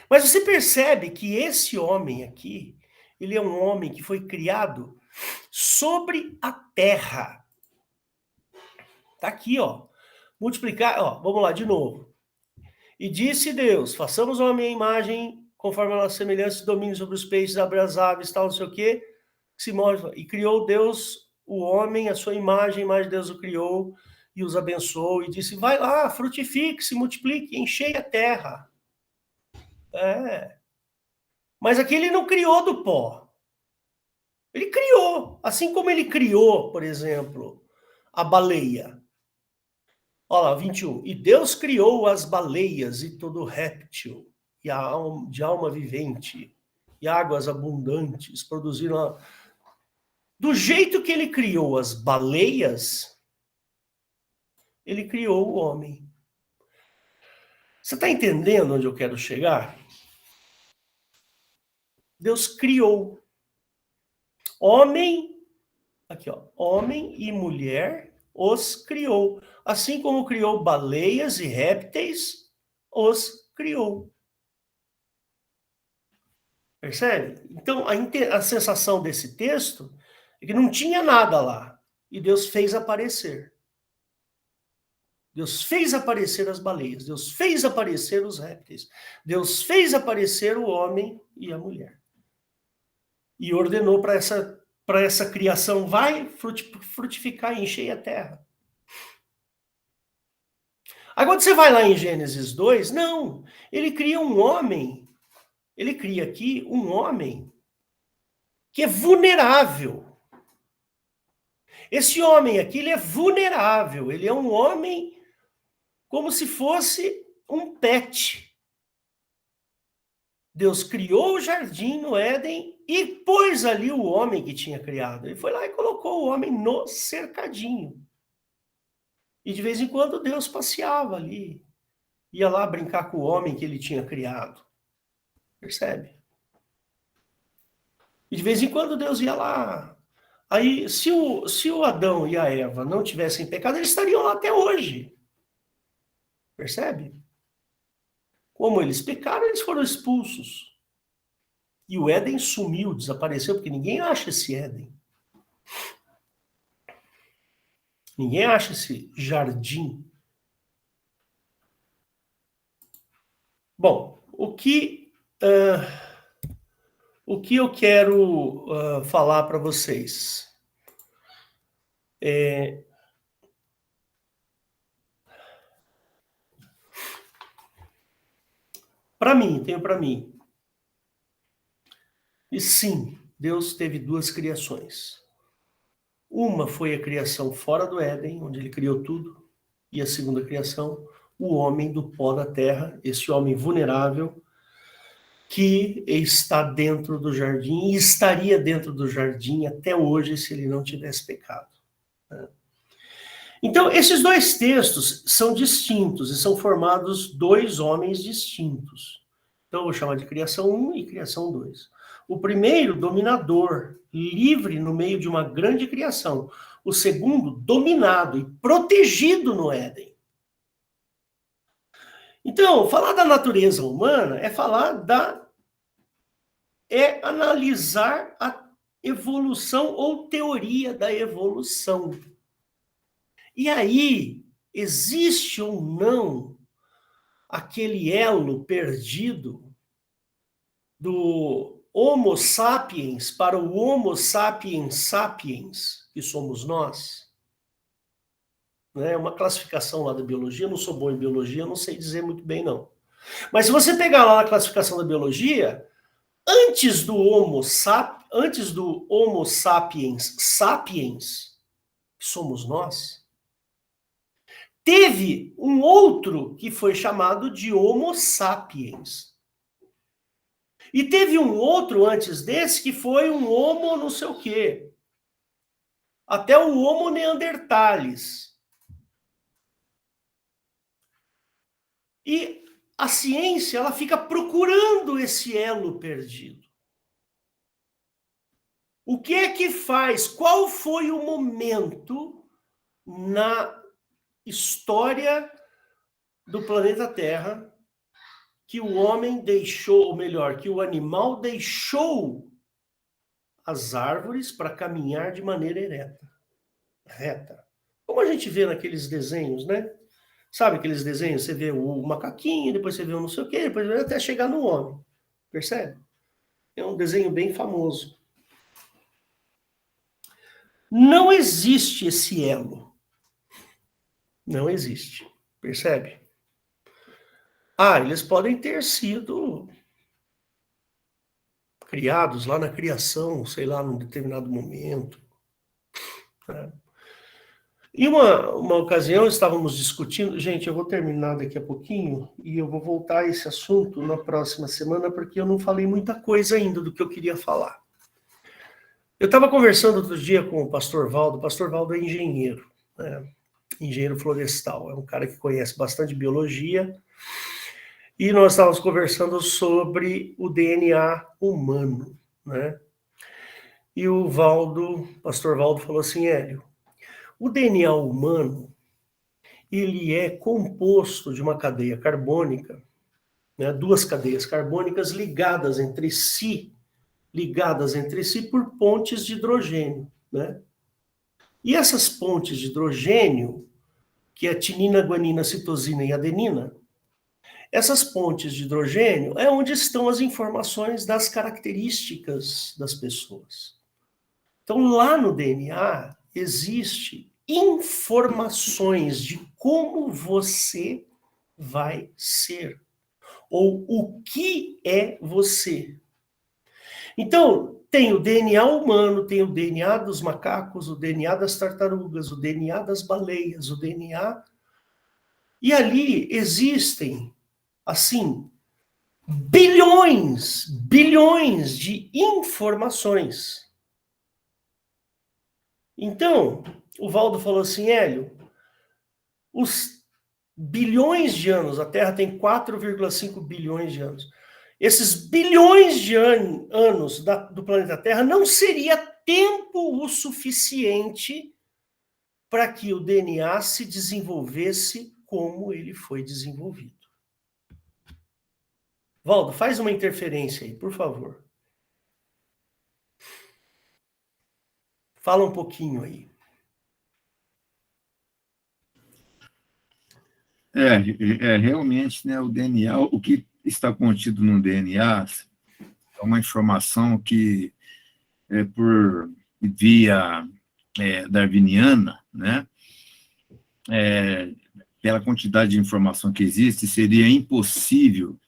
Mas você percebe que esse homem aqui, ele é um homem que foi criado sobre a terra. Tá aqui, ó. Multiplicar, ó, vamos lá de novo. E disse Deus, façamos o homem à imagem, conforme a nossa semelhança, e domínio sobre os peixes, sobre as aves, tal, não sei o quê. E criou Deus o homem, a sua imagem de Deus o criou, e os abençoou, e disse, vai lá, frutifique, se multiplique, enchei a terra. Mas aqui ele não criou do pó. Ele criou, assim como ele criou, por exemplo, a baleia. Olha lá, 21. E Deus criou as baleias e todo réptil, e a alma, de alma vivente, e águas abundantes, produziram... Do jeito que ele criou as baleias, ele criou o homem. Você está entendendo onde eu quero chegar? Deus criou. Homem, aqui ó, homem e mulher os criou. Assim como criou baleias e répteis, os criou. Percebe? Então, a sensação desse texto é que não tinha nada lá. E Deus fez aparecer. Deus fez aparecer as baleias. Deus fez aparecer os répteis. Deus fez aparecer o homem e a mulher. E ordenou para essa criação, vai frutificar e encher a terra. Agora, você vai lá em Gênesis 2, não. Ele cria um homem. Ele cria aqui um homem que é vulnerável. Esse homem aqui, ele é vulnerável. Ele é um homem como se fosse um pet. Deus criou o jardim no Éden e pôs ali o homem que tinha criado. Ele foi lá e colocou o homem no cercadinho. E de vez em quando Deus passeava ali. Ia lá brincar com o homem que ele tinha criado. Percebe? E de vez em quando Deus ia lá. Aí, se o Adão e a Eva não tivessem pecado, eles estariam lá até hoje. Percebe? Como eles pecaram, eles foram expulsos. E o Éden sumiu, desapareceu, porque ninguém acha esse Éden. Ninguém acha esse jardim. Bom, o que eu quero falar para vocês? Tenho para mim. E sim, Deus teve duas criações. Uma foi a criação fora do Éden, onde ele criou tudo. E a segunda criação, o homem do pó da terra, esse homem vulnerável, que está dentro do jardim, e estaria dentro do jardim até hoje, se ele não tivesse pecado. Então, esses dois textos são distintos, e são formados dois homens distintos. Então, eu vou chamar de criação 1 e criação 2. O primeiro, dominador, livre no meio de uma grande criação. O segundo, dominado e protegido no Éden. Então, falar da natureza humana é analisar a evolução ou teoria da evolução. E aí, existe ou não aquele elo perdido do Homo sapiens para o Homo sapiens sapiens, que somos nós? É uma classificação lá da biologia, eu não sou bom em biologia, não sei dizer muito bem, não. Mas se você pegar lá na classificação da biologia, antes do Homo sapiens sapiens, que somos nós, teve um outro que foi chamado de Homo sapiens. E teve um outro antes desse que foi um Homo não sei o quê. Até o Homo neanderthalis. E a ciência, ela fica procurando esse elo perdido. O que é que faz? Qual foi o momento na história do planeta Terra que o homem deixou, ou melhor, que o animal deixou as árvores para caminhar de maneira reta? Como a gente vê naqueles desenhos, né? Sabe aqueles desenhos? Você vê o macaquinho, depois você vê o não sei o quê, depois até chegar no homem. Percebe? É um desenho bem famoso. Não existe esse elo. Não existe. Percebe? Eles podem ter sido criados lá na criação, sei lá, num determinado momento. Né? Em uma ocasião, estávamos discutindo... Gente, eu vou terminar daqui a pouquinho e eu vou voltar a esse assunto na próxima semana, porque eu não falei muita coisa ainda do que eu queria falar. Eu estava conversando outro dia com o pastor Valdo. O pastor Valdo é engenheiro, né? Engenheiro florestal. É um cara que conhece bastante biologia. E nós estávamos conversando sobre o DNA humano, né? E o pastor Valdo falou assim, Hélio, o DNA humano, ele é composto de uma cadeia carbônica, né? 2 cadeias carbônicas ligadas entre si por pontes de hidrogênio, né? E essas pontes de hidrogênio, que é tinina, guanina, citosina e adenina, essas pontes de hidrogênio é onde estão as informações das características das pessoas. Então, lá no DNA, existe informações de como você vai ser, ou o que é você. Então, tem o DNA humano, tem o DNA dos macacos, o DNA das tartarugas, o DNA das baleias, o DNA... E ali existem, assim, bilhões de informações. Então, o Valdo falou assim, Hélio, os bilhões de anos, a Terra tem 4,5 bilhões de anos. Esses bilhões de anos do planeta Terra não seria tempo o suficiente para que o DNA se desenvolvesse como ele foi desenvolvido. Valdo, faz uma interferência aí, por favor. Fala um pouquinho aí. Realmente, né, o DNA, o que está contido no DNA é uma informação que por via darwiniana, né, pela quantidade de informação que existe, seria impossível,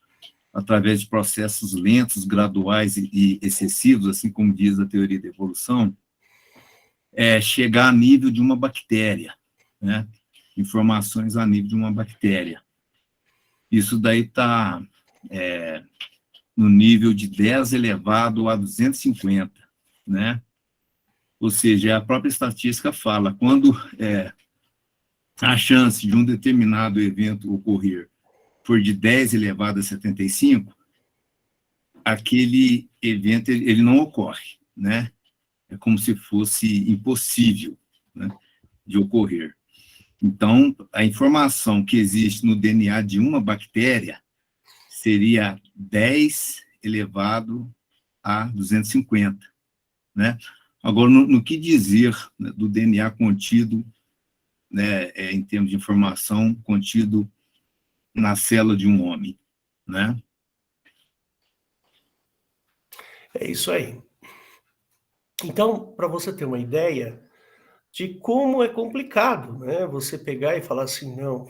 através de processos lentos, graduais e excessivos, assim como diz a teoria da evolução, chegar a nível de uma bactéria, né? Informações a nível de uma bactéria. Isso daí está no nível de 10 elevado a 250, né? Ou seja, a própria estatística fala, quando a chance de um determinado evento ocorrer for de 10 elevado a 75, aquele evento ele não ocorre, né? É como se fosse impossível, né, de ocorrer. Então, a informação que existe no DNA de uma bactéria seria 10 elevado a 250, né? Agora, no que dizer, né, do DNA contido, né, em termos de informação, contido na célula de um homem, né? É isso aí. Então, para você ter uma ideia de como é complicado, né? Você pegar e falar assim, não,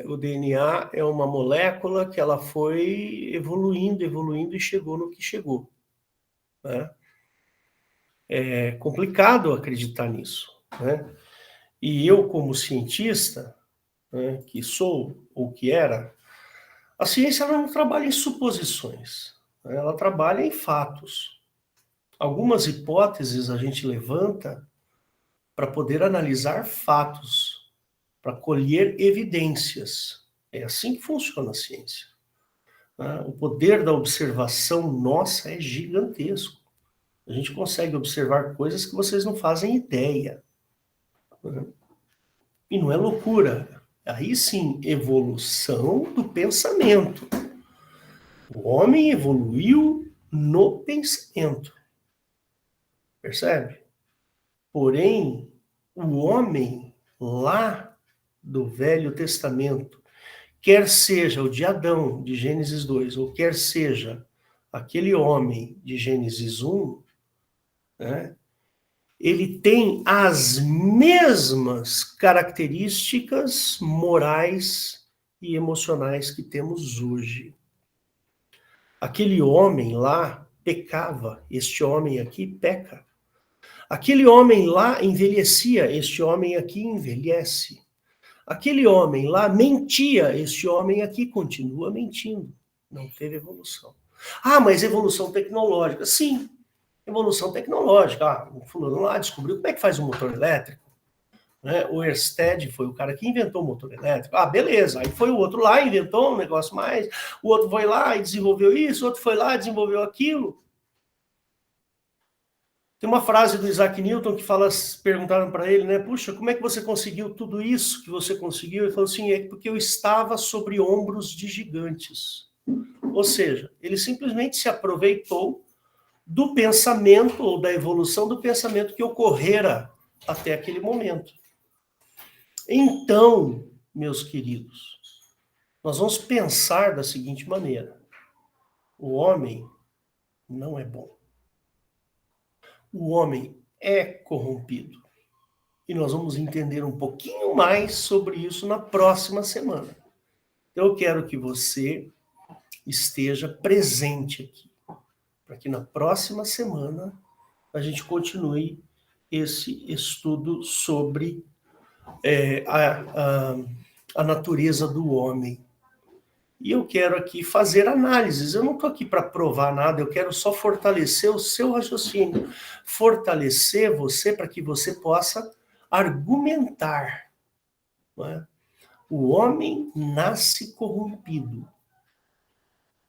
o DNA é uma molécula que ela foi evoluindo e chegou no que chegou, né? É complicado acreditar nisso, né? E eu, como cientista, né, que sou ou que era, a ciência ela não trabalha em suposições, né? Ela trabalha em fatos. Algumas hipóteses a gente levanta para poder analisar fatos, para colher evidências. É assim que funciona a ciência. O poder da observação nossa é gigantesco. A gente consegue observar coisas que vocês não fazem ideia. E não é loucura. Aí sim, evolução do pensamento. O homem evoluiu no pensamento. Percebe? Porém, o homem lá do Velho Testamento, quer seja o de Adão, de Gênesis 2, ou quer seja aquele homem de Gênesis 1, né, ele tem as mesmas características morais e emocionais que temos hoje. Aquele homem lá pecava, este homem aqui peca. Aquele homem lá envelhecia, este homem aqui envelhece. Aquele homem lá mentia, este homem aqui continua mentindo. Não teve evolução. Ah, mas evolução tecnológica. Sim, evolução tecnológica. Ah, o fulano lá descobriu como é que faz um motor elétrico. Né? O Ørsted foi o cara que inventou o motor elétrico. Ah, beleza. Aí foi o outro lá, inventou um negócio mais. O outro foi lá e desenvolveu isso. O outro foi lá e desenvolveu aquilo. Tem uma frase do Isaac Newton que fala, perguntaram para ele, né? Puxa, como é que você conseguiu tudo isso que você conseguiu? Ele falou assim, é porque eu estava sobre ombros de gigantes. Ou seja, ele simplesmente se aproveitou do pensamento ou da evolução do pensamento que ocorrera até aquele momento. Então, meus queridos, nós vamos pensar da seguinte maneira. O homem não é bom. O homem é corrompido. E nós vamos entender um pouquinho mais sobre isso na próxima semana. Eu quero que você esteja presente aqui, para que na próxima semana a gente continue esse estudo sobre a natureza do homem. E eu quero aqui fazer análises. Eu não estou aqui para provar nada, eu quero só fortalecer o seu raciocínio. Fortalecer você para que você possa argumentar. Não é? O homem nasce corrompido.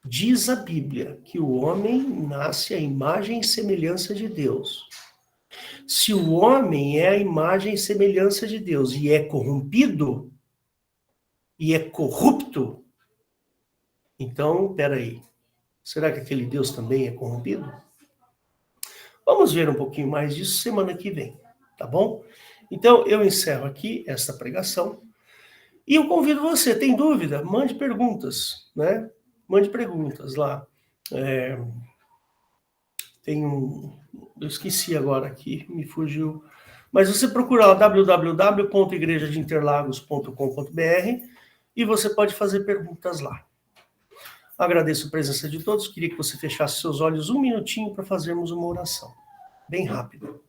Diz a Bíblia que o homem nasce à imagem e semelhança de Deus. Se o homem é a imagem e semelhança de Deus e é corrompido, e é corrupto, então, peraí, será que aquele Deus também é corrompido? Vamos ver um pouquinho mais disso semana que vem, tá bom? Então, eu encerro aqui esta pregação e eu convido você, tem dúvida? Mande perguntas, né? Mande perguntas lá. Eu esqueci agora aqui, me fugiu. Mas você procura lá www.igrejadeinterlagos.com.br e você pode fazer perguntas lá. Agradeço a presença de todos. Queria que você fechasse seus olhos um minutinho para fazermos uma oração. Bem rápido.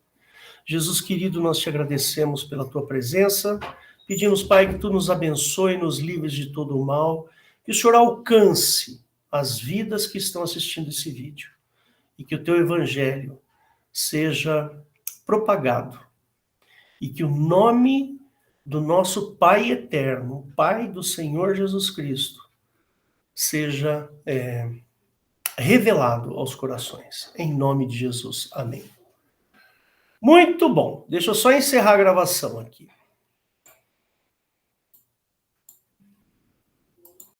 Jesus querido, nós te agradecemos pela tua presença. Pedimos, Pai, que tu nos abençoe, nos livres de todo o mal. Que o Senhor alcance as vidas que estão assistindo esse vídeo. E que o teu evangelho seja propagado. E que o nome do nosso Pai eterno, Pai do Senhor Jesus Cristo, seja revelado aos corações. Em nome de Jesus. Amém. Muito bom. Deixa eu só encerrar a gravação aqui.